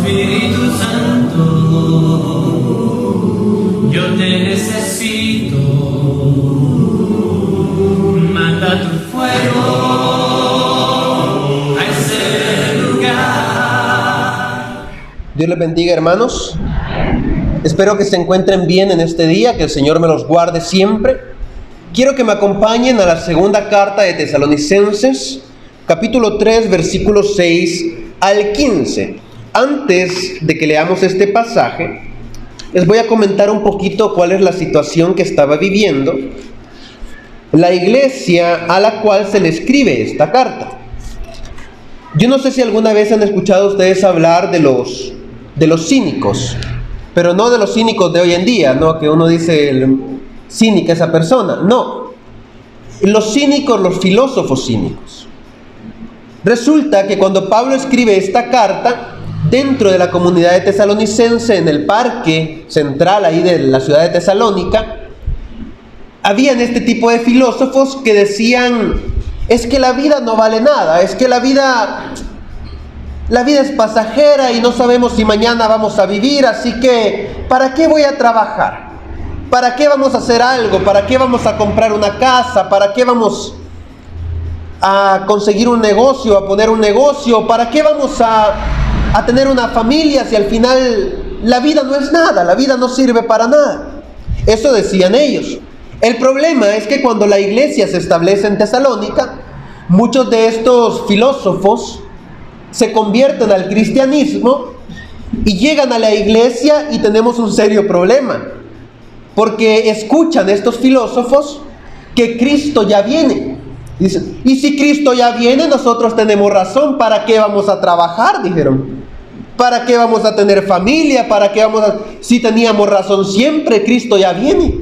Espíritu Santo, yo te necesito. Manda tu fuego a ese lugar. Dios les bendiga, hermanos. Espero que se encuentren bien en este día, que el Señor me los guarde siempre. Quiero que me acompañen a la segunda carta de Tesalonicenses, capítulo 3, versículos 6 al 15. Antes de que leamos este pasaje, les voy a comentar un poquito cuál es la situación que estaba viviendo la iglesia a la cual se le escribe esta carta. Yo no sé si alguna vez han escuchado ustedes hablar de los cínicos, pero no de los cínicos de hoy en día, ¿no? Que uno dice cínica esa persona. No, los cínicos, los filósofos cínicos. Resulta que cuando Pablo escribe esta carta, dentro de la comunidad de Tesalonicense, en el parque central ahí de la ciudad de Tesalónica, habían este tipo de filósofos que decían: es que la vida no vale nada, es que la vida es pasajera y no sabemos si mañana vamos a vivir, así que ¿para qué voy a trabajar? ¿Para qué vamos a hacer algo? ¿Para qué vamos a comprar una casa? ¿Para qué vamos a conseguir un negocio, a poner un negocio? ¿Para qué vamos a tener una familia si al final la vida no es nada, la vida no sirve para nada? Eso decían ellos. El problema es que cuando la iglesia se establece en Tesalónica, muchos de estos filósofos se convierten al cristianismo y llegan a la iglesia, y tenemos un serio problema, porque escuchan estos filósofos que Cristo ya viene. Dicen: y si Cristo ya viene, nosotros tenemos razón, ¿para qué vamos a trabajar? Dijeron. ¿Para qué vamos a tener familia? ¿Para qué si teníamos razón siempre, Cristo ya viene?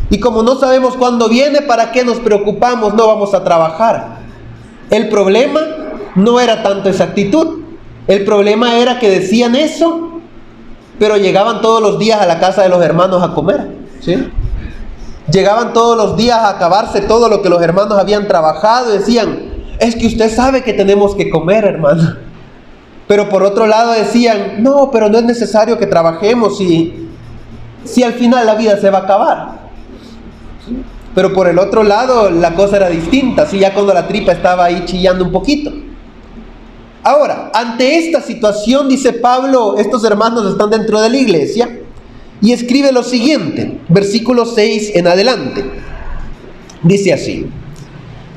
Y como no sabemos cuándo viene, ¿para qué nos preocupamos? No vamos a trabajar. El problema no era tanto esa actitud. El problema era que decían eso, pero llegaban todos los días a la casa de los hermanos a comer, ¿sí? Llegaban todos los días a acabarse todo lo que los hermanos habían trabajado y decían: es que usted sabe que tenemos que comer, hermano. Pero por otro lado decían: no, pero no es necesario que trabajemos si al final la vida se va a acabar. Pero por el otro lado la cosa era distinta, así ya cuando la tripa estaba ahí chillando un poquito. Ahora, ante esta situación, dice Pablo, estos hermanos están dentro de la iglesia, y escribe lo siguiente, versículo 6 en adelante. Dice así: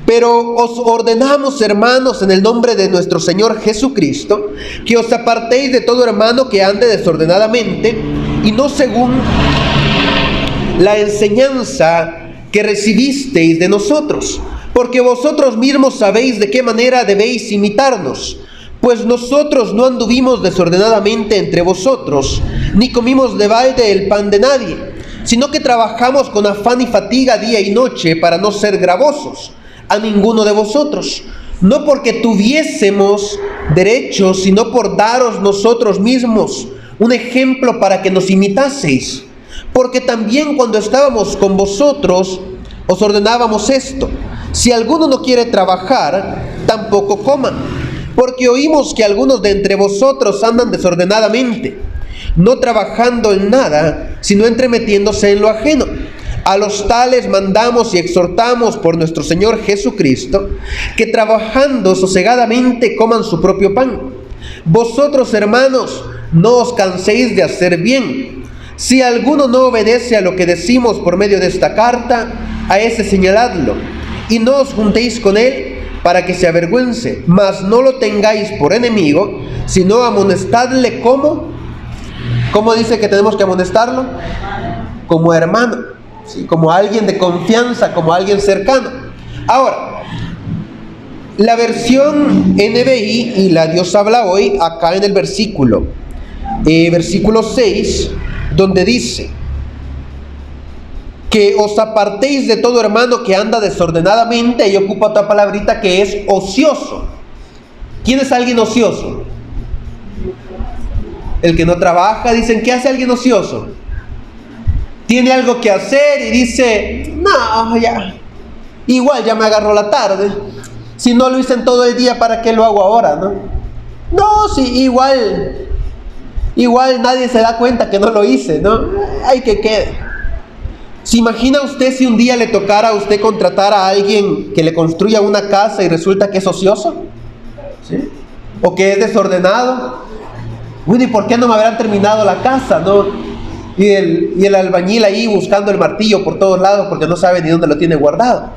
pero os ordenamos, hermanos, en el nombre de nuestro Señor Jesucristo, que os apartéis de todo hermano que ande desordenadamente, y no según la enseñanza que recibisteis de nosotros, porque vosotros mismos sabéis de qué manera debéis imitarnos, pues nosotros no anduvimos desordenadamente entre vosotros, ni comimos de balde el pan de nadie, sino que trabajamos con afán y fatiga día y noche para no ser gravosos a ninguno de vosotros, no porque tuviésemos derecho, sino por daros nosotros mismos un ejemplo para que nos imitaseis. Porque también cuando estábamos con vosotros os ordenábamos esto: si alguno no quiere trabajar, tampoco coma, porque oímos que algunos de entre vosotros andan desordenadamente, no trabajando en nada, sino entremetiéndose en lo ajeno. A los tales mandamos y exhortamos por nuestro Señor Jesucristo, que trabajando sosegadamente coman su propio pan. Vosotros, hermanos, no os canséis de hacer bien. Si alguno no obedece a lo que decimos por medio de esta carta, a ese señaladlo, y no os juntéis con él para que se avergüence, mas no lo tengáis por enemigo, sino amonestadle como... ¿Cómo dice que tenemos que amonestarlo? Como hermano, ¿sí? Como alguien de confianza, como alguien cercano. Ahora, la versión NBI y la Dios habla hoy, acá en el versículo 6, donde dice que os apartéis de todo hermano que anda desordenadamente, y ocupa otra palabrita que es ocioso. ¿Quién es alguien ocioso? El que no trabaja. Dicen: ¿qué hace alguien ocioso? Tiene algo que hacer y dice: no, ya, igual ya me agarró la tarde. Si no lo hice en todo el día, ¿para qué lo hago ahora, no? No, sí, igual igual nadie se da cuenta que no lo hice, ¿no? Ay, que quede. ¿Se imagina usted si un día le tocara a usted contratar a alguien que le construya una casa y resulta que es ocioso? ¿Sí? O que es desordenado. Bueno, ¿y por qué no me habrán terminado la casa, no? Y el albañil ahí buscando el martillo por todos lados porque no sabe ni dónde lo tiene guardado.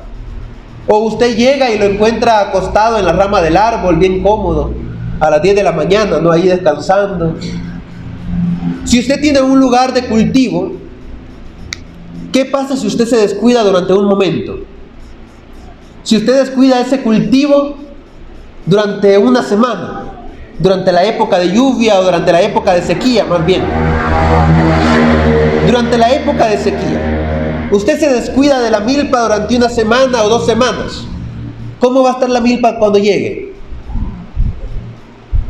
O usted llega y lo encuentra acostado en la rama del árbol, bien cómodo, a las 10 de la mañana, ¿no? Ahí descansando. Si usted tiene un lugar de cultivo, ¿qué pasa si usted se descuida durante un momento? Si usted descuida ese cultivo durante una semana, durante la época de lluvia o durante la época de sequía, más bien. Durante la época de sequía, usted se descuida de la milpa durante una semana o 2 semanas. ¿Cómo va a estar la milpa cuando llegue?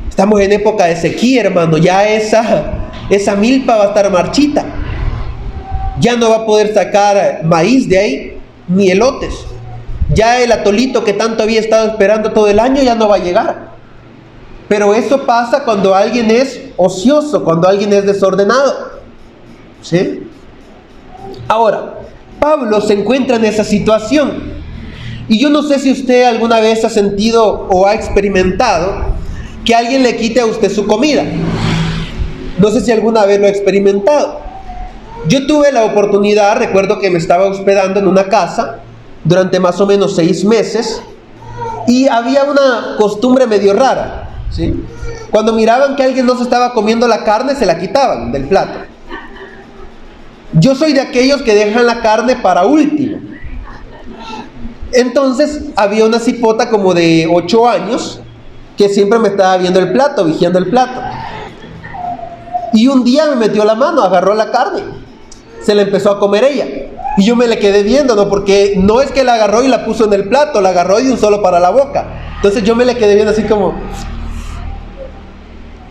Estamos en época de sequía, hermano. Ya esa milpa va a estar marchita. Ya no va a poder sacar maíz de ahí, ni elotes. Ya el atolito que tanto había estado esperando todo el año ya no va a llegar. Pero eso pasa cuando alguien es ocioso, cuando alguien es desordenado. ¿Sí? Ahora, Pablo se encuentra en esa situación. Y yo no sé si usted alguna vez ha sentido o ha experimentado que alguien le quite a usted su comida. No sé si alguna vez lo ha experimentado. Yo tuve la oportunidad, recuerdo que me estaba hospedando en una casa durante más o menos 6 meses y había una costumbre medio rara, ¿sí? Cuando miraban que alguien no se estaba comiendo la carne, se la quitaban del plato. Yo soy de aquellos que dejan la carne para último. Entonces había una cipota como de 8 años que siempre me estaba viendo el plato, vigiando el plato. Y un día me metió la mano, agarró la carne, se la empezó a comer ella. Y yo me le quedé viendo, ¿no? Porque no es que la agarró y la puso en el plato, la agarró y de un solo para la boca. Entonces yo me le quedé viendo así como...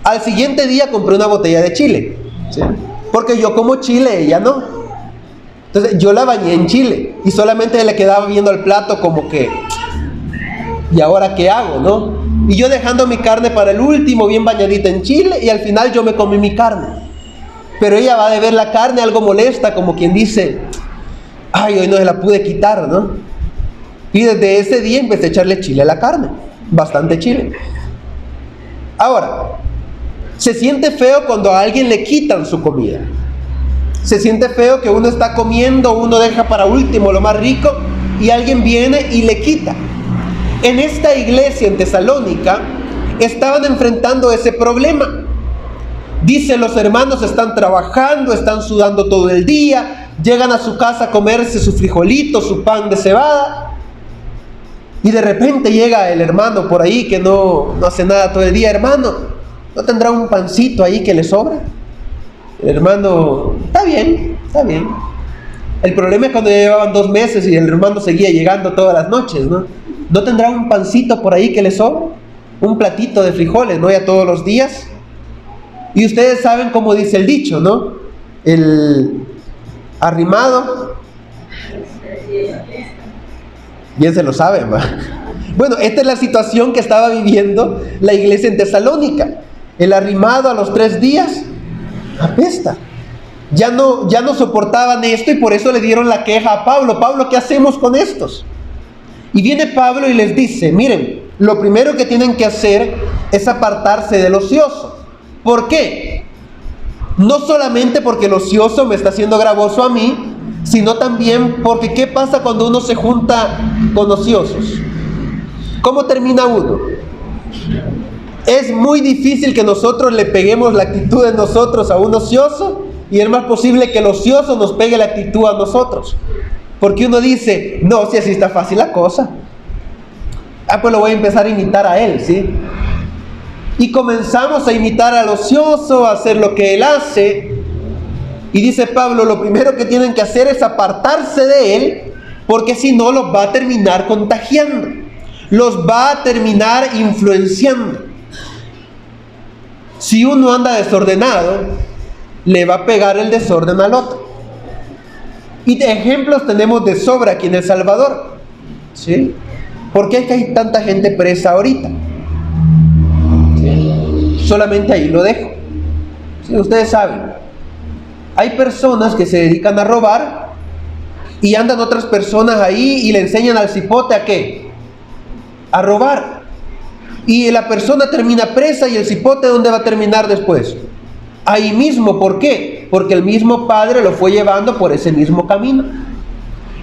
Al siguiente día compré una botella de chile, ¿sí? Porque yo como chile, ella no. Entonces yo la bañé en chile y solamente le quedaba viendo el plato como que... ¿Y ahora qué hago, no? Y yo dejando mi carne para el último, bien bañadita en chile, y al final yo me comí mi carne. Pero ella va a ver la carne algo molesta, como quien dice, ay, hoy no se la pude quitar, ¿no? Y desde ese día empecé a echarle chile a la carne, bastante chile. Ahora, se siente feo cuando a alguien le quitan su comida. Se siente feo que uno está comiendo, uno deja para último lo más rico, y alguien viene y le quita. En esta iglesia en Tesalónica estaban enfrentando ese problema. Dice, los hermanos están trabajando, están sudando todo el día, llegan a su casa a comerse su frijolito, su pan de cebada, y de repente llega el hermano por ahí que no hace nada todo el día. Hermano, ¿no tendrá un pancito ahí que le sobra? El hermano, está bien, está bien. El problema es cuando ya llevaban 2 meses y el hermano seguía llegando todas las noches, ¿no? ¿No tendrá un pancito por ahí que le sobra? Un platito de frijoles, ¿no? Ya todos los días. Y ustedes saben cómo dice el dicho, ¿no? El arrimado, bien se lo saben, ¿va? Bueno, esta es la situación que estaba viviendo la iglesia en Tesalónica. El arrimado a los 3 días apesta. Ya no soportaban esto y por eso le dieron la queja a Pablo. Pablo, ¿qué hacemos con estos? Y viene Pablo y les dice, miren, lo primero que tienen que hacer es apartarse del ocioso. ¿Por qué? No solamente porque el ocioso me está haciendo gravoso a mí, sino también porque ¿qué pasa cuando uno se junta con ociosos? ¿Cómo termina uno? Es muy difícil que nosotros le peguemos la actitud de nosotros a un ocioso, y es más posible que el ocioso nos pegue la actitud a nosotros. Porque uno dice, no, si así está fácil la cosa. Ah, pues lo voy a empezar a imitar a él, ¿sí? Y comenzamos a imitar al ocioso, a hacer lo que él hace. Y dice Pablo, lo primero que tienen que hacer es apartarse de él, porque si no los va a terminar contagiando, los va a terminar influenciando. Si uno anda desordenado, le va a pegar el desorden al otro. Y de ejemplos tenemos de sobra aquí en El Salvador, ¿sí? ¿Por qué es que hay tanta gente presa ahorita? ¿Sí? Solamente ahí lo dejo. Sí, ustedes saben, hay personas que se dedican a robar y andan otras personas ahí y le enseñan al cipote ¿a qué? A robar. Y la persona termina presa y el cipote ¿dónde va a terminar después? Ahí mismo. ¿Por qué? Porque el mismo padre lo fue llevando por ese mismo camino.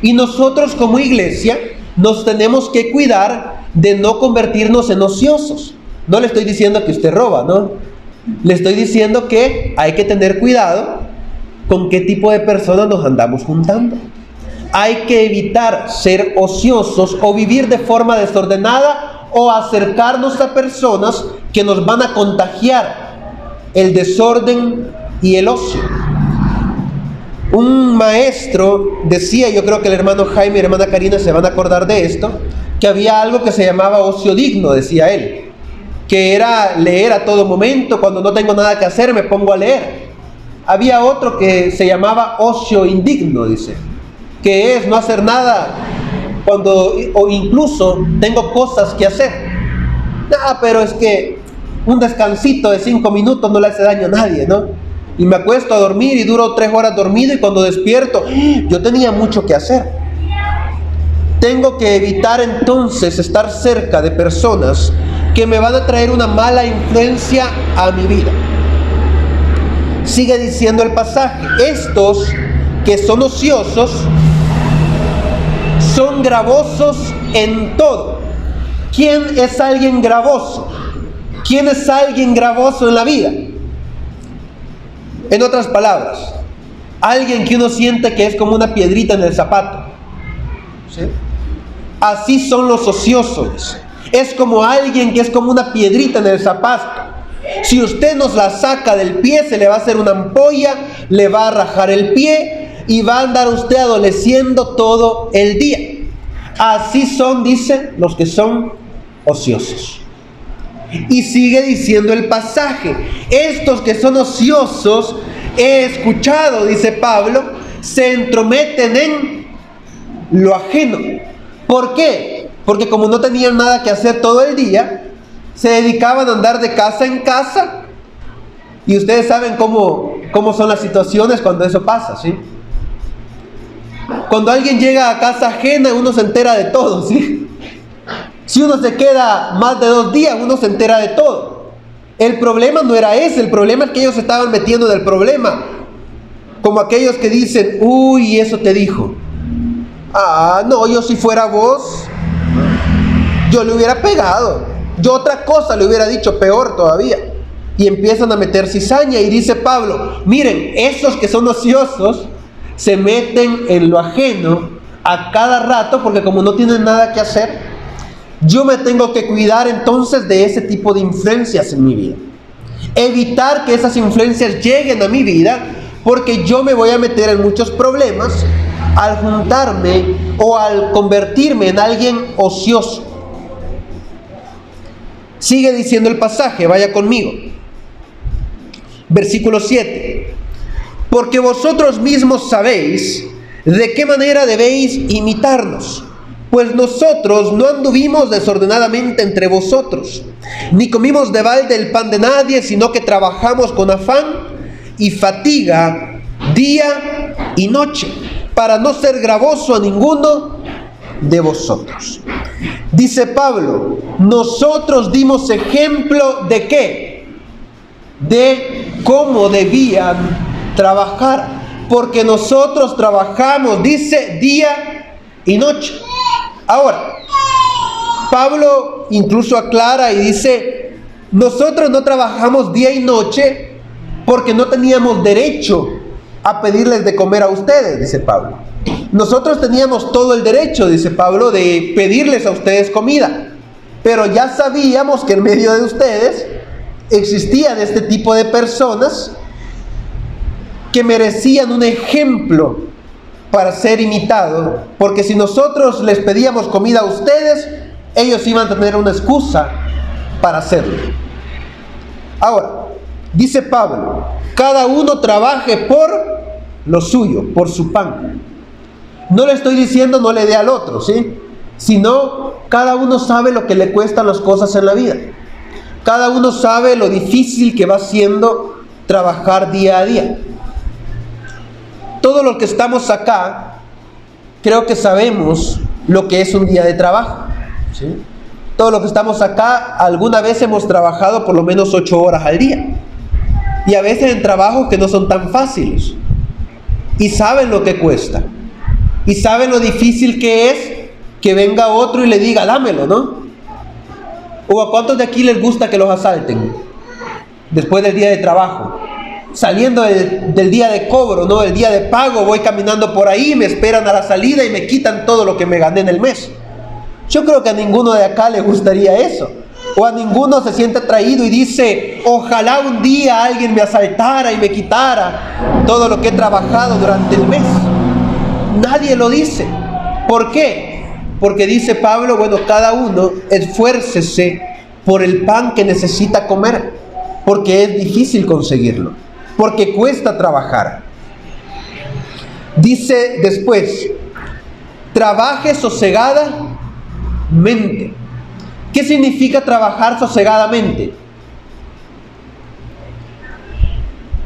Y nosotros como iglesia nos tenemos que cuidar de no convertirnos en ociosos. No le estoy diciendo que usted roba, ¿no? Le estoy diciendo que hay que tener cuidado con qué tipo de personas nos andamos juntando. Hay que evitar ser ociosos o vivir de forma desordenada o acercarnos a personas que nos van a contagiar el desorden y el ocio. Un maestro decía, yo creo que el hermano Jaime y la hermana Karina se van a acordar de esto, que había algo que se llamaba ocio digno, decía él, que era leer a todo momento. Cuando no tengo nada que hacer me pongo a leer. Había otro que se llamaba ocio indigno, dice, que es no hacer nada cuando, o incluso tengo cosas que hacer. Pero es que un descansito de 5 minutos no le hace daño a nadie, ¿no? Y me acuesto a dormir y duro 3 horas dormido y cuando despierto, yo tenía mucho que hacer. Tengo que evitar entonces estar cerca de personas que me van a traer una mala influencia a mi vida. Sigue diciendo el pasaje, estos que son ociosos son gravosos en todo. ¿Quién es alguien gravoso? ¿Quién es alguien gravoso en la vida? En otras palabras, alguien que uno siente que es como una piedrita en el zapato. ¿Sí? Así son los ociosos. Es como alguien que es como una piedrita en el zapato. Si usted nos la saca del pie, se le va a hacer una ampolla, le va a rajar el pie y va a andar usted adoleciendo todo el día. Así son, dicen, los que son ociosos. Y sigue diciendo el pasaje, estos que son ociosos, he escuchado, dice Pablo, se entrometen en lo ajeno. ¿Por qué? Porque como no tenían nada que hacer todo el día, se dedicaban a andar de casa en casa. Y ustedes saben cómo son las situaciones cuando eso pasa, ¿sí? Cuando alguien llega a casa ajena, uno se entera de todo, ¿sí? Si uno se queda más de 2 días, uno se entera de todo. El problema no era ese, el problema es que ellos se estaban metiendo en el problema. Como aquellos que dicen, uy, eso te dijo. No, yo si fuera vos, yo le hubiera pegado. Yo otra cosa le hubiera dicho, peor todavía. Y empiezan a meter cizaña y dice Pablo, miren, esos que son ociosos se meten en lo ajeno a cada rato porque como no tienen nada que hacer, yo me tengo que cuidar entonces de ese tipo de influencias en mi vida. Evitar que esas influencias lleguen a mi vida porque yo me voy a meter en muchos problemas al juntarme o al convertirme en alguien ocioso. Sigue diciendo el pasaje, vaya conmigo. Versículo 7. Porque vosotros mismos sabéis de qué manera debéis imitarnos. Pues nosotros no anduvimos desordenadamente entre vosotros, ni comimos de balde el pan de nadie, sino que trabajamos con afán y fatiga día y noche, para no ser gravoso a ninguno de vosotros. Dice Pablo, nosotros dimos ejemplo de ¿qué? De cómo debían trabajar, porque nosotros trabajamos, dice, día y noche. Ahora, Pablo incluso aclara y dice, nosotros no trabajamos día y noche porque no teníamos derecho a pedirles de comer a ustedes, dice Pablo. Nosotros teníamos todo el derecho, dice Pablo, de pedirles a ustedes comida, pero ya sabíamos que en medio de ustedes existían este tipo de personas que merecían un ejemplo para ser imitado, porque si nosotros les pedíamos comida a ustedes, ellos iban a tener una excusa para hacerlo. Ahora, dice Pablo, cada uno trabaje por lo suyo, por su pan. No le estoy diciendo no le dé al otro, ¿sí? Sino cada uno sabe lo que le cuestan las cosas en la vida. Cada uno sabe lo difícil que va siendo trabajar día a día. Todos los que estamos acá, creo que sabemos lo que es un día de trabajo, ¿sí? Todos los que estamos acá, alguna vez hemos trabajado por lo menos 8 horas al día. Y a veces en trabajos que no son tan fáciles. Y saben lo que cuesta. Y saben lo difícil que es que venga otro y le diga, dámelo, ¿no? ¿O a cuántos de aquí les gusta que los asalten después del día de trabajo? Saliendo del día de cobro, ¿no? El día de pago, voy caminando por ahí, me esperan a la salida y me quitan todo lo que me gané en el mes. Yo creo que a ninguno de acá le gustaría eso. O a ninguno se siente atraído y dice, ojalá un día alguien me asaltara y me quitara todo lo que he trabajado durante el mes. Nadie lo dice. ¿Por qué? Porque dice Pablo, bueno, cada uno esfuércese por el pan que necesita comer, porque es difícil conseguirlo, porque cuesta trabajar. Dice después, trabaje sosegadamente. ¿Qué significa trabajar sosegadamente?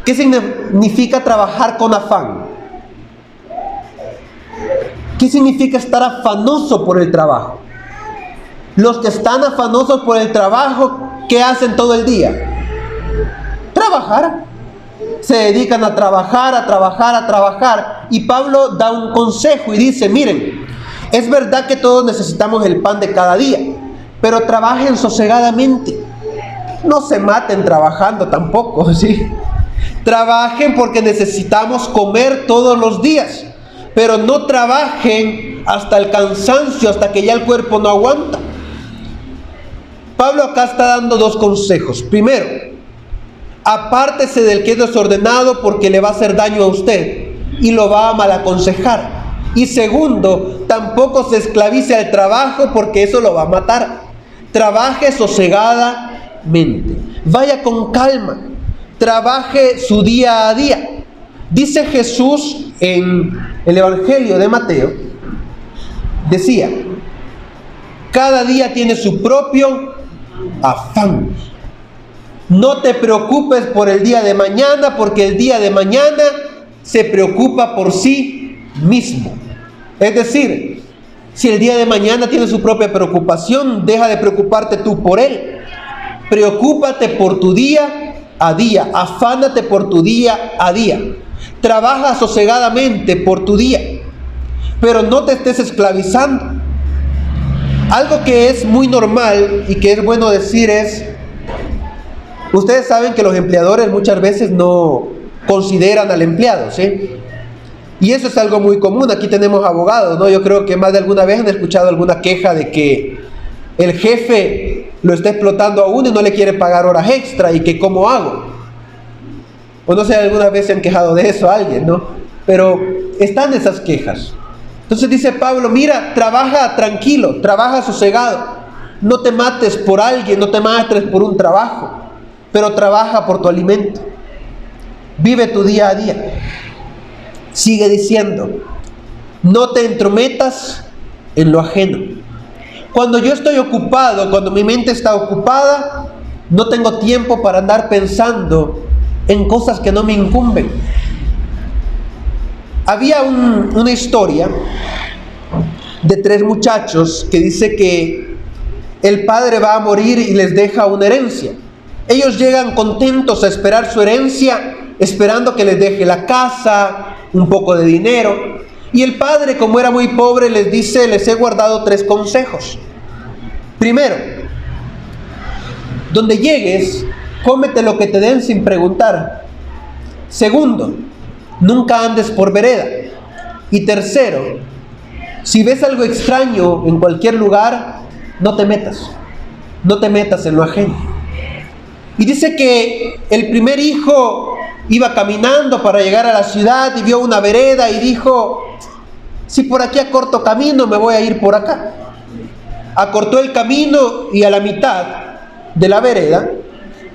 ¿Qué significa trabajar con afán? ¿Qué significa estar afanoso por el trabajo? Los que están afanosos por el trabajo, ¿qué hacen todo el día? Trabajar. Se dedican a trabajar, a trabajar, a trabajar. Y Pablo da un consejo y dice, miren, es verdad que todos necesitamos el pan de cada día, pero trabajen sosegadamente. No se maten trabajando tampoco, ¿sí? Trabajen porque necesitamos comer todos los días, pero no trabajen hasta el cansancio, hasta que ya el cuerpo no aguanta. Pablo acá está dando 2 consejos. Primero, apártese del que es desordenado porque le va a hacer daño a usted y lo va a mal aconsejar. Y segundo, tampoco se esclavice al trabajo porque eso lo va a matar. Trabaje sosegadamente. Vaya con calma. Trabaje su día a día. Dice Jesús en el Evangelio de Mateo, decía, cada día tiene su propio afán. No te preocupes por el día de mañana, porque el día de mañana se preocupa por sí mismo. Es decir, si el día de mañana tiene su propia preocupación, deja de preocuparte tú por él. Preocúpate por tu día a día, afánate por tu día a día. Trabaja sosegadamente por tu día, pero no te estés esclavizando. Algo que es muy normal y que es bueno decir es, ustedes saben que los empleadores muchas veces no consideran al empleado, ¿sí? Y eso es algo muy común. Aquí tenemos abogados, ¿no? Yo creo que más de alguna vez han escuchado alguna queja de que el jefe lo está explotando a uno y no le quiere pagar horas extra y que ¿cómo hago? O no sé, alguna vez se han quejado de eso a alguien, ¿no? Pero están esas quejas. Entonces dice Pablo, mira, trabaja tranquilo, trabaja sosegado. No te mates por alguien, no te mates por un trabajo, pero trabaja por tu alimento. Vive tu día a día. Sigue diciendo, no te entrometas en lo ajeno. Cuando yo estoy ocupado, cuando mi mente está ocupada, no tengo tiempo para andar pensando en cosas que no me incumben. Había una historia de 3 muchachos que dice que el padre va a morir y les deja una herencia. Ellos llegan contentos a esperar su herencia, esperando que les deje la casa, un poco de dinero. Y el padre, como era muy pobre, les dice, les he guardado 3 consejos. Primero, donde llegues, cómete lo que te den sin preguntar. Segundo, nunca andes por vereda. Y tercero, si ves algo extraño en cualquier lugar, no te metas. No te metas en lo ajeno. Y dice que el primer hijo iba caminando para llegar a la ciudad y vio una vereda y dijo, si por aquí acorto camino, me voy a ir por acá. Acortó el camino y a la mitad de la vereda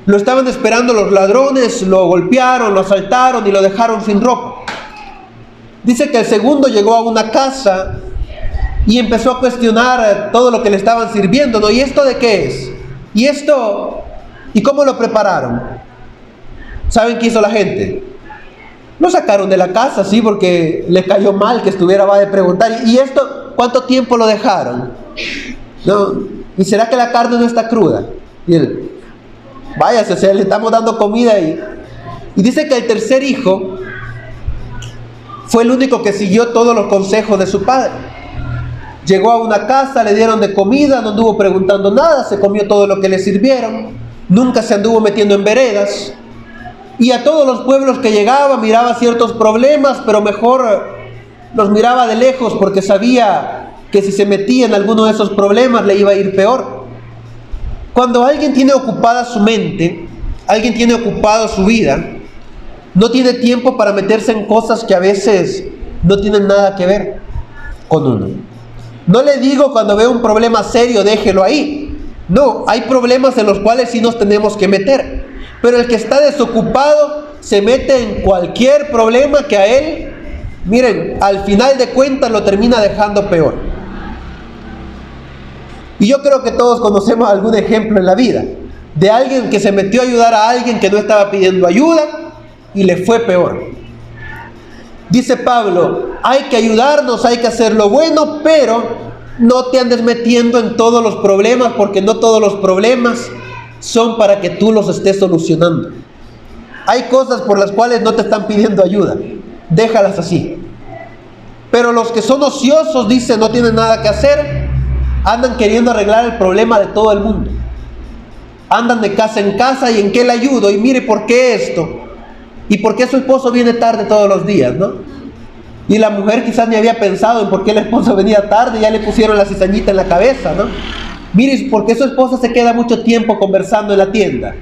lo estaban esperando los ladrones, lo golpearon, lo asaltaron y lo dejaron sin ropa. Dice que el segundo llegó a una casa y empezó a cuestionar todo lo que le estaban sirviendo, ¿no? ¿Y esto de qué es? ¿Y esto? ¿Y cómo lo prepararon? ¿Saben qué hizo la gente? Lo sacaron de la casa, sí, porque le cayó mal que estuviera, va a preguntar, ¿y esto cuánto tiempo lo dejaron? ¿No? ¿Y será que la carne no está cruda? Y él, váyase, o sea, le estamos dando comida y dice que el tercer hijo fue el único que siguió todos los consejos de su padre. Llegó a una casa, le dieron de comida, no anduvo preguntando nada, se comió todo lo que le sirvieron, nunca se anduvo metiendo en veredas. Y a todos los pueblos que llegaba miraba ciertos problemas, pero mejor los miraba de lejos porque sabía que si se metía en alguno de esos problemas le iba a ir peor. Cuando alguien tiene ocupada su mente, alguien tiene ocupado su vida, no tiene tiempo para meterse en cosas que a veces no tienen nada que ver con uno. No le digo cuando veo un problema serio, déjelo ahí. No, hay problemas en los cuales sí nos tenemos que meter. Pero el que está desocupado se mete en cualquier problema que a él, miren, al final de cuentas lo termina dejando peor. Y yo creo que todos conocemos algún ejemplo en la vida de alguien que se metió a ayudar a alguien que no estaba pidiendo ayuda y le fue peor. Dice Pablo, hay que ayudarnos, hay que hacer lo bueno, pero no te andes metiendo en todos los problemas, porque no todos los problemas son para que tú los estés solucionando. Hay cosas por las cuales no te están pidiendo ayuda, déjalas así. Pero los que son ociosos, dice, no tienen nada que hacer, andan queriendo arreglar el problema de todo el mundo. Andan de casa en casa y en qué le ayudo, y mire por qué esto, y por qué su esposo viene tarde todos los días, ¿no? Y la mujer quizás ni había pensado en por qué el esposo venía tarde, ya le pusieron la cizañita en la cabeza, ¿no? Mire, ¿por qué su esposa se queda mucho tiempo conversando en la tienda?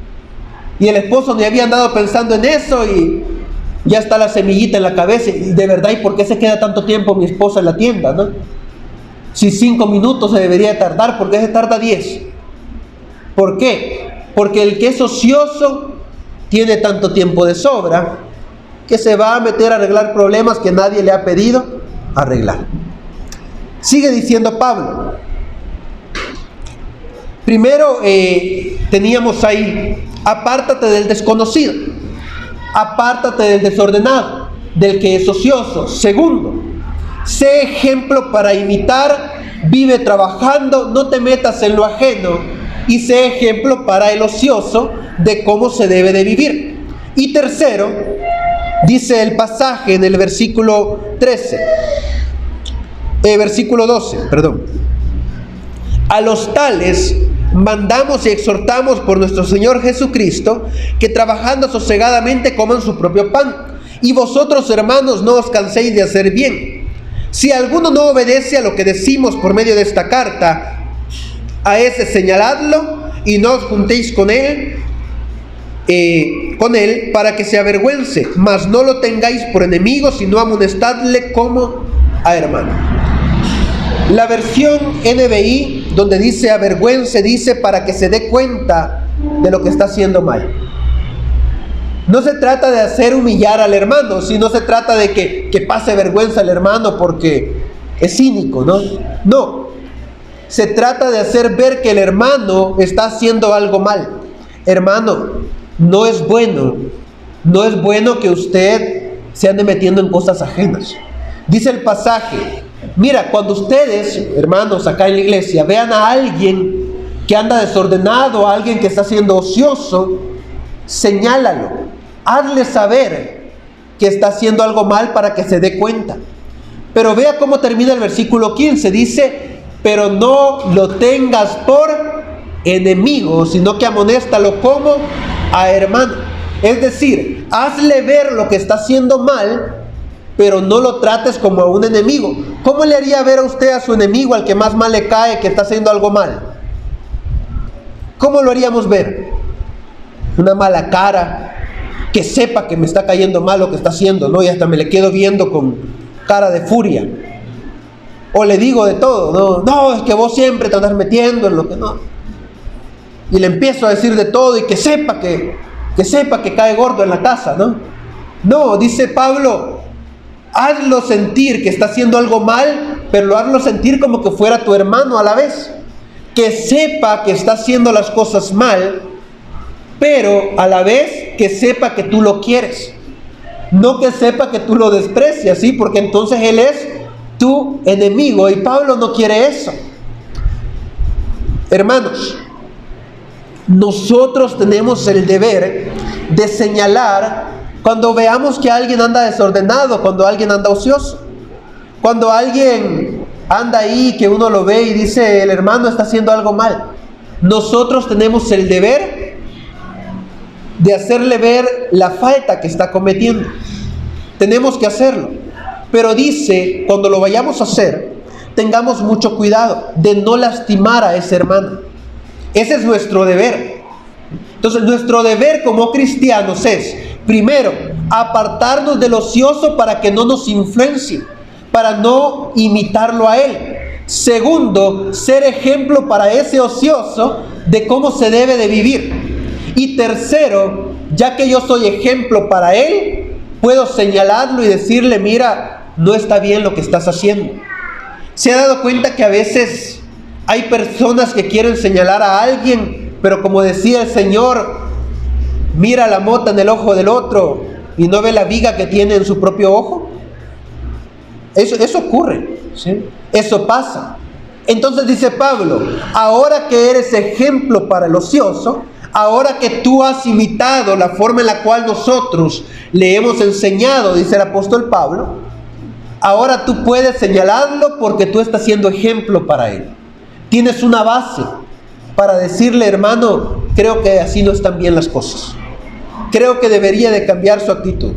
Y el esposo ni había andado pensando en eso y ya está la semillita en la cabeza. Y de verdad, ¿y por qué se queda tanto tiempo mi esposa en la tienda, no? Si 5 minutos se debería tardar, ¿por qué se tarda 10? ¿Por qué? Porque el que es ocioso tiene tanto tiempo de sobra que se va a meter a arreglar problemas que nadie le ha pedido arreglar. Sigue diciendo Pablo. Primero teníamos ahí, apártate del desconocido, apártate del desordenado, del que es ocioso. Segundo, sé ejemplo para imitar, vive trabajando, no te metas en lo ajeno, y sé ejemplo para el ocioso de cómo se debe de vivir. Y tercero, dice el pasaje en el versículo 12, a los tales mandamos y exhortamos por nuestro Señor Jesucristo, que trabajando sosegadamente coman su propio pan. Y vosotros, hermanos, no os canséis de hacer bien. Si alguno no obedece a lo que decimos por medio de esta carta, a ese señaladlo y no os juntéis con él, para que se avergüence, mas no lo tengáis por enemigo, sino amonestadle como a hermano. La versión NBI, donde dice avergüence, dice para que se dé cuenta de lo que está haciendo mal. No se trata de hacer humillar al hermano, sino se trata de que pase vergüenza al hermano porque es cínico, ¿no? No, se trata de hacer ver que el hermano está haciendo algo mal. Hermano, no es bueno que usted se ande metiendo en cosas ajenas. Dice el pasaje, mira, cuando ustedes, hermanos, acá en la iglesia, vean a alguien que anda desordenado, a alguien que está siendo ocioso, señálalo, hazle saber que está haciendo algo mal para que se dé cuenta. Pero vea cómo termina el versículo 15, dice, pero no lo tengas por enemigo, sino que amonéstalo como a hermano. Es decir, hazle ver lo que está haciendo mal, pero no lo trates como a un enemigo. ¿Cómo le haría ver a usted a su enemigo, al que más mal le cae, que está haciendo algo mal? ¿Cómo lo haríamos ver? Una mala cara, que sepa que me está cayendo mal lo que está haciendo, ¿no? Y hasta me le quedo viendo con cara de furia. O le digo de todo, no, es que vos siempre te andas metiendo en lo que no. Y le empiezo a decir de todo y que sepa que cae gordo en la casa, ¿no? No, dice Pablo, hazlo sentir que está haciendo algo mal, pero hazlo sentir como que fuera tu hermano a la vez. Que sepa que está haciendo las cosas mal, pero a la vez que sepa que tú lo quieres. No que sepa que tú lo desprecias, ¿sí? Porque entonces él es tu enemigo y Pablo no quiere eso. Hermanos, nosotros tenemos el deber de señalar cuando veamos que alguien anda desordenado, cuando alguien anda ocioso, cuando alguien anda ahí que uno lo ve y dice, el hermano está haciendo algo mal. Nosotros tenemos el deber de hacerle ver la falta que está cometiendo. Tenemos que hacerlo. Pero dice, cuando lo vayamos a hacer, tengamos mucho cuidado de no lastimar a ese hermano. Ese es nuestro deber. Entonces, nuestro deber como cristianos es, primero, apartarnos del ocioso para que no nos influencie, para no imitarlo a él. Segundo, ser ejemplo para ese ocioso de cómo se debe de vivir. Y tercero, ya que yo soy ejemplo para él, puedo señalarlo y decirle, mira, no está bien lo que estás haciendo. ¿Se ha dado cuenta que a veces hay personas que quieren señalar a alguien, pero como decía el Señor, mira la mota en el ojo del otro y no ve la viga que tiene en su propio ojo? Eso ocurre, ¿sí? Eso pasa. Entonces dice Pablo, ahora que eres ejemplo para el ocioso, ahora que tú has imitado la forma en la cual nosotros le hemos enseñado, dice el apóstol Pablo, ahora tú puedes señalarlo porque tú estás siendo ejemplo para él. Tienes una base para decirle, hermano, creo que así no están bien las cosas. Creo que debería de cambiar su actitud.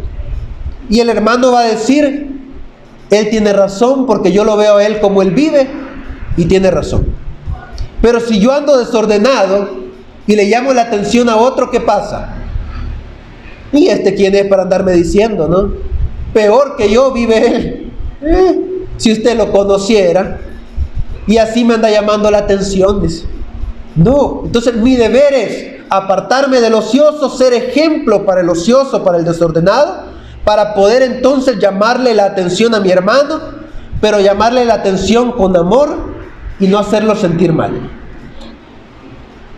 Y el hermano va a decir, él tiene razón porque yo lo veo a él como él vive y tiene razón. Pero si yo ando desordenado y le llamo la atención a otro, ¿qué pasa? ¿Y quién es para andarme diciendo, no? Peor que yo vive él. Si usted lo conociera. Y así me anda llamando la atención, dice. No, entonces mi deber es apartarme del ocioso, ser ejemplo para el ocioso, para el desordenado, para poder entonces llamarle la atención a mi hermano, pero llamarle la atención con amor y no hacerlo sentir mal.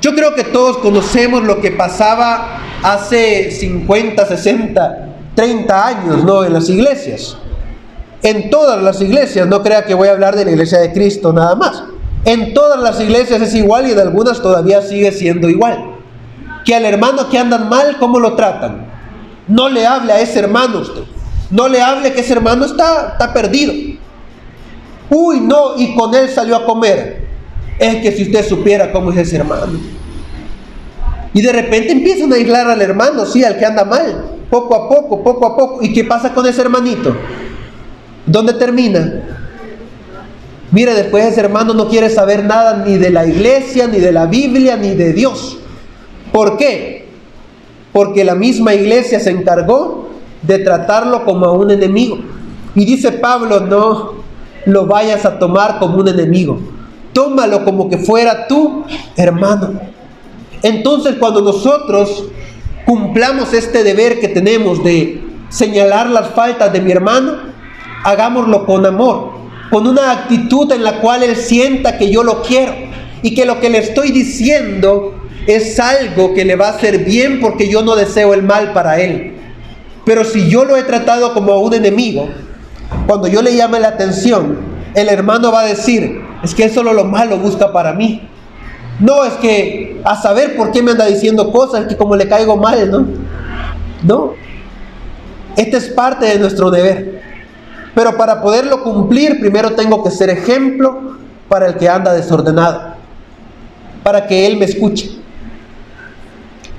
Yo creo que todos conocemos lo que pasaba hace 50, 60, 30 años, ¿no? En las iglesias. En todas las iglesias, no crea que voy a hablar de la iglesia de Cristo nada más. En todas las iglesias es igual y en algunas todavía sigue siendo igual. Que al hermano que andan mal, ¿cómo lo tratan? No le hable a ese hermano usted. No le hable que ese hermano está perdido. Uy, no, y con él salió a comer. Es que si usted supiera cómo es ese hermano. Y de repente empiezan a aislar al hermano, sí, al que anda mal. Poco a poco, poco a poco. ¿Y qué pasa con ese hermanito? ¿Dónde termina? Mire, después ese hermano no quiere saber nada ni de la iglesia, ni de la Biblia, ni de Dios. ¿Por qué? Porque la misma iglesia se encargó de tratarlo como a un enemigo. Y dice Pablo, no lo vayas a tomar como un enemigo. Tómalo como que fuera tu hermano. Entonces, cuando nosotros cumplamos este deber que tenemos de señalar las faltas de mi hermano, hagámoslo con amor, con una actitud en la cual él sienta que yo lo quiero y que lo que le estoy diciendo es algo que le va a hacer bien porque yo no deseo el mal para él. Pero si yo lo he tratado como a un enemigo, cuando yo le llame la atención, el hermano va a decir, es que él solo lo malo busca para mí. No, es que a saber por qué me anda diciendo cosas, que como le caigo mal, ¿no? No. Esta es parte de nuestro deber. Pero para poderlo cumplir, primero tengo que ser ejemplo para el que anda desordenado, para que él me escuche.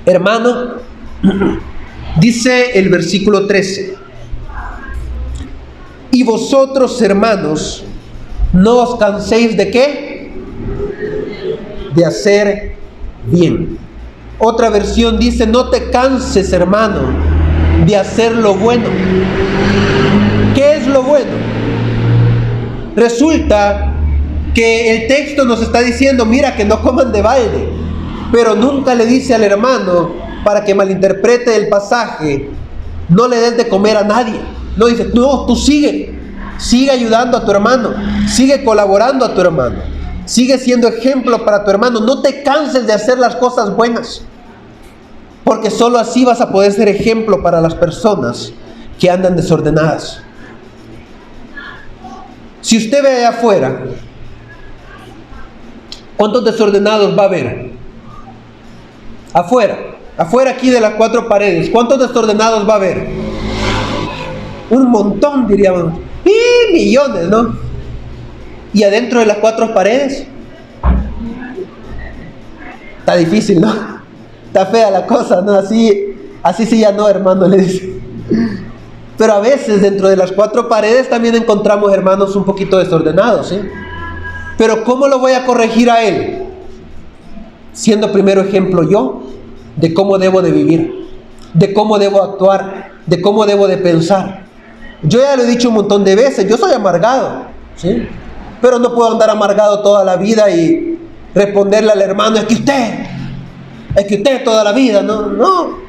Hermano, dice el versículo 13, y vosotros, hermanos, no os canséis de ¿qué? De hacer bien. Otra versión dice, no te canses, hermano, de hacer lo bueno. ¿Qué es lo bueno? Resulta que el texto nos está diciendo, mira, que no coman de balde, pero nunca le dice al hermano, para que malinterprete el pasaje, no le des de comer a nadie. No, dice, no, tú sigue ayudando a tu hermano, sigue colaborando a tu hermano, sigue siendo ejemplo para tu hermano, no te canses de hacer las cosas buenas. Porque solo así vas a poder ser ejemplo para las personas que andan desordenadas. Si usted ve allá afuera, ¿cuántos desordenados va a haber? Afuera aquí de las 4 paredes, ¿cuántos desordenados va a haber? Un montón, diríamos. ¡Y millones, ¿no? Y adentro de las 4 paredes, está difícil, ¿no? Está fea la cosa, ¿no? Así sí ya no, hermano, le dice. Pero a veces dentro de las 4 paredes también encontramos hermanos un poquito desordenados, ¿sí? Pero ¿cómo lo voy a corregir a él? Siendo primero ejemplo yo de cómo debo de vivir, de cómo debo actuar, de cómo debo de pensar. Yo ya lo he dicho un montón de veces, yo soy amargado, ¿sí? Pero no puedo andar amargado toda la vida y responderle al hermano, es que usted toda la vida, no,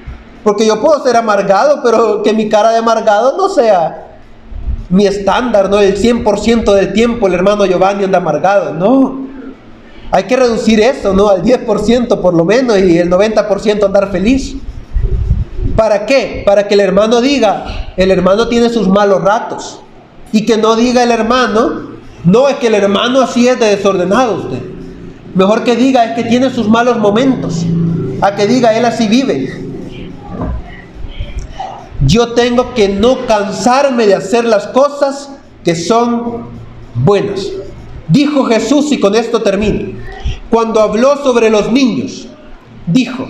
porque yo puedo ser amargado, pero que mi cara de amargado no sea mi estándar, ¿no? El 100% del tiempo el hermano Giovanni anda amargado, no. Hay que reducir eso, ¿no? Al 10% por lo menos y el 90% andar feliz. ¿Para qué? Para que el hermano diga, el hermano tiene sus malos ratos. Y que no diga el hermano, no, es que el hermano así es de desordenado usted. Mejor que diga, es que tiene sus malos momentos. A que diga, él así vive. Yo tengo que no cansarme de hacer las cosas que son buenas. Dijo Jesús, y con esto termino, cuando habló sobre los niños, dijo,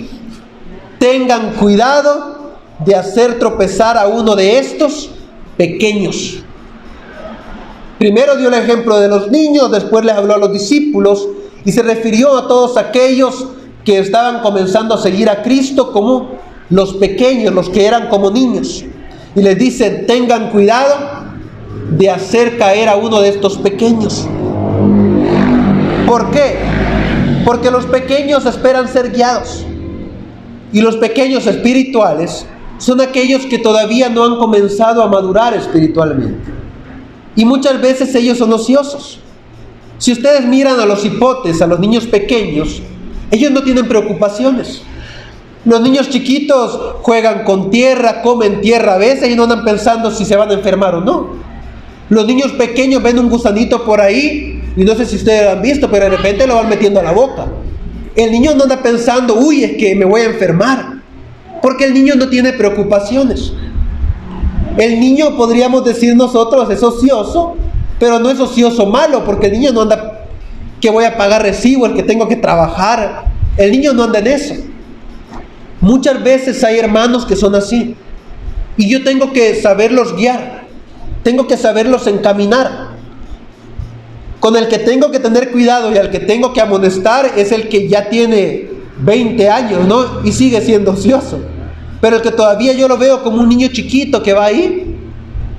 tengan cuidado de hacer tropezar a uno de estos pequeños. Primero dio el ejemplo de los niños, después les habló a los discípulos y se refirió a todos aquellos que estaban comenzando a seguir a Cristo como los pequeños, los que eran como niños. Y les dice, tengan cuidado de hacer caer a uno de estos pequeños. ¿Por qué? Porque los pequeños esperan ser guiados. Y los pequeños espirituales son aquellos que todavía no han comenzado a madurar espiritualmente. Y muchas veces ellos son ociosos. Si ustedes miran a los hipotes, a los niños pequeños, ellos no tienen preocupaciones. Los niños chiquitos juegan con tierra, comen tierra a veces y no andan pensando si se van a enfermar o no. Los niños pequeños ven un gusanito por ahí y no sé si ustedes lo han visto, pero de repente lo van metiendo a la boca. El niño no anda pensando, uy, es que me voy a enfermar, porque el niño no tiene preocupaciones. El niño, podríamos decir nosotros, es ocioso, pero no es ocioso malo, porque el niño no anda que voy a pagar recibo, el que tengo que trabajar. El niño no anda en eso. Muchas veces hay hermanos que son así, y yo tengo que saberlos guiar, tengo que saberlos encaminar. Con el que tengo que tener cuidado y al que tengo que amonestar es el que ya tiene 20 años, ¿no? Y sigue siendo ocioso. Pero el que todavía yo lo veo como un niño chiquito que va ahí,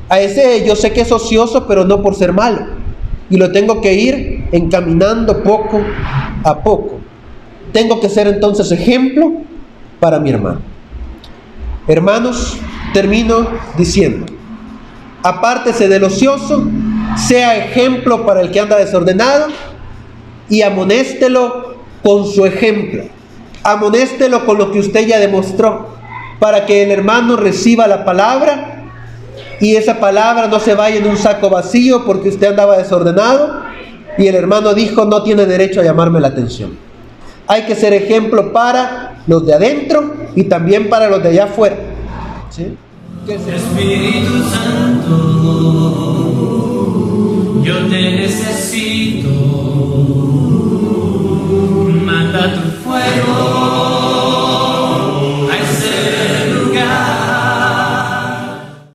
a ese yo sé que es ocioso, pero no por ser malo. Y lo tengo que ir encaminando poco a poco. Tengo que ser entonces ejemplo para mi hermano. Hermanos, termino diciendo, apártese del ocioso, sea ejemplo para el que anda desordenado y amonéstelo con su ejemplo. Amonéstelo con lo que usted ya demostró, para que el hermano reciba la palabra y esa palabra no se vaya en un saco vacío porque usted andaba desordenado y el hermano dijo, no tiene derecho a llamarme la atención. Hay que ser ejemplo para los de adentro y también para los de allá afuera, ¿sí? Espíritu Santo.